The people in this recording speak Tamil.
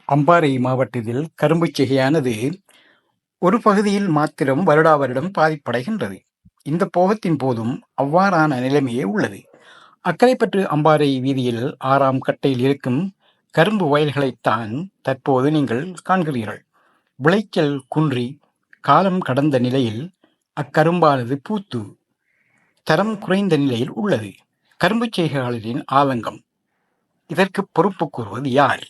அம்பாறை மாவட்டத்தில் கரும்புச் சிகையானது ஒரு பகுதியில் மாத்திரம் வருடா வருடம் பாதிப்படைகின்றது. இந்த போகத்தின் போதும் அவ்வாறான நிலைமையே உள்ளது. அக்கரைப்பற்று அம்பாறை வீதியில் 6ஆம் கட்டையில் இருக்கும் கரும்பு வயல்களைத்தான் தற்போது நீங்கள் காண்கிறீர்கள். விளைச்சல் குன்றி காலம் கடந்த நிலையில் அக்கரும்பானது பூத்து தரம் குறைந்த நிலையில் உள்ளது. கரும்புச் செய்கையாளரின் ஆதங்கம். இதற்கு பொறுப்பு கூறுவது யார்?